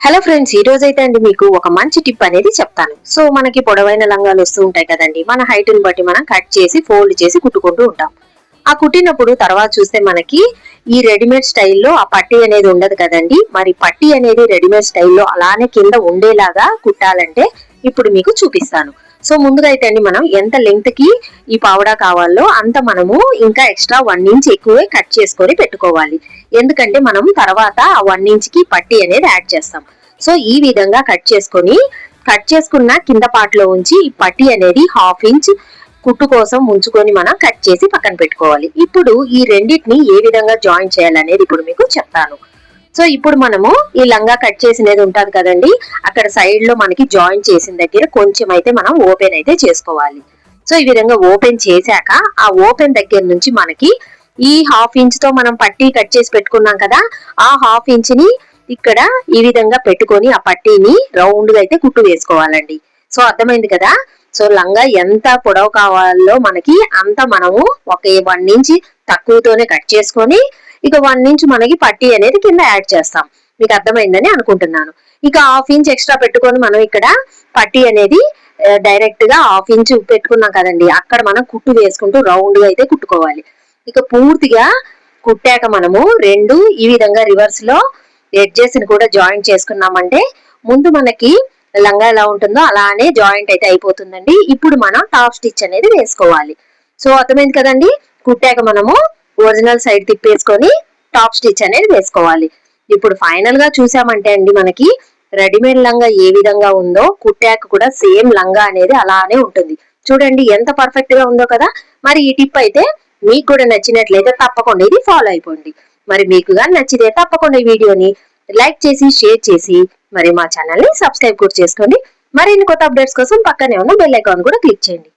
Hello friends, ఈ రోజు అయితే అండి మీకు ఒక మంచి టిప్ అనేది చెప్తాను. సో మనకి పొడవైన లంగాలు వస్తూ ఉంటాయి కదండి. మన హైట్ ని బట్టి మనం కట్ చేసి ఫోల్డ్ చేసి కుట్టుకుంటూ ఉంటాం. ఆ కుట్టినప్పుడు తర్వాత చూస్తే మనకి ఈ రెడీమేడ్ స్టైల్లో ఆ పట్టీ అనేది ఉండదు కదండి. మరి పట్టీ అనేది రెడీమేడ్ స్టైల్లో అలానే కింద ఉండేలాగా కుట్టాలంటే ఇప్పుడు మీకు చూపిస్తాను. సో ముందుగా అయితే అండి మనం ఎంత లెంగ్త్ కి ఈ పావడా కావాలో అంత మనము ఇంకా ఎక్స్ట్రా 1 ఇంచ్ ఎక్కువే కట్ చేసుకొని పెట్టుకోవాలి. ఎందుకంటే మనం తర్వాత ఆ 1 ఇంచ్ కి పట్టీ అనేది యాడ్ చేస్తాం. సో ఈ విధంగా కట్ చేసుకున్న కింద పార్ట్ లో ఉంచి ఈ పట్టీ అనేది 1/2 ఇంచ్ కుట్టు కోసం ఉంచుకొని మనం కట్ చేసి పక్కన పెట్టుకోవాలి. ఇప్పుడు ఈ రెండింటిని ఏ విధంగా జాయిన్ చేయాలనేది ఇప్పుడు మీకు చెప్తాను. సో ఇప్పుడు మనము ఈ లంగా కట్ చేసినది ఉంటుంది కదండి, అక్కడ సైడ్ లో మనకి జాయిన్ చేసిన దగ్గర కొంచెం అయితే మనం ఓపెన్ అయితే చేసుకోవాలి. సో ఈ విధంగా ఓపెన్ చేశాక ఆ ఓపెన్ దగ్గర నుంచి మనకి ఈ 1/2 ఇంచ్ తో మనం పట్టీ కట్ చేసి పెట్టుకున్నాం కదా, ఆ 1/2 ఇంచ్ ని ఇక్కడ ఈ విధంగా పెట్టుకొని ఆ పట్టీని రౌండ్ గా అయితే కుట్టు వేసుకోవాలండి. సో అర్థమైంది కదా. సో లంగా ఎంత పొడవు కావాలో మనకి అంత మనము ఒక 1 ఇంచ్ తక్కువతోనే కట్ చేసుకొని ఇక 1 ఇంచ్ మనకి పట్టీ అనేది కింద యాడ్ చేస్తాం. మీకు అర్థమైందని అనుకుంటున్నాను. ఇక 1/2 ఇంచ్ ఎక్స్ట్రా పెట్టుకొని మనం ఇక్కడ పట్టీ అనేది డైరెక్ట్ గా 1/2 ఇంచ్ పెట్టుకున్నాం కదండి, అక్కడ మనం కుట్టు వేసుకుంటూ రౌండ్ గా అయితే కుట్టుకోవాలి. ఇక పూర్తిగా కుట్టాక మనము రెండు ఈ విధంగా రివర్స్ లో ఎడ్జెస్ ని కూడా జాయింట్ చేసుకున్నామంటే ముందు మనకి లంగా ఎలా ఉంటుందో అలానే జాయింట్ అయితే అయిపోతుందండి. ఇప్పుడు మనం టాప్ స్టిచ్ అనేది వేసుకోవాలి. సో అర్థమైంది కదండి. కుట్టాక మనము ఒరిజినల్ సైడ్ తిప్పేసుకొని టాప్ స్టిచ్ అనేది వేసుకోవాలి. ఇప్పుడు ఫైనల్ గా చూసామంటే అండి మనకి రెడీమేడ్ లంగా ఏ విధంగా ఉందో కుట్టాక కూడా సేమ్ లంగా అనేది అలానే ఉంటుంది. చూడండి ఎంత పర్ఫెక్ట్ గా ఉందో కదా. మరి ఈ టిప్ అయితే మీకు కూడా నచ్చినట్లయితే తప్పకుండా ఇది ఫాలో అయిపోండి. మరి మీకు కానీ నచ్చితే తప్పకుండా ఈ వీడియోని లైక్ చేసి షేర్ చేసి మరి మా ఛానల్ ని సబ్స్క్రైబ్ కూడా చేసుకోండి. మరిన్ని కొత్త అప్డేట్స్ కోసం పక్కనే ఉన్న బెల్ ఐకాన్ కూడా క్లిక్ చేయండి.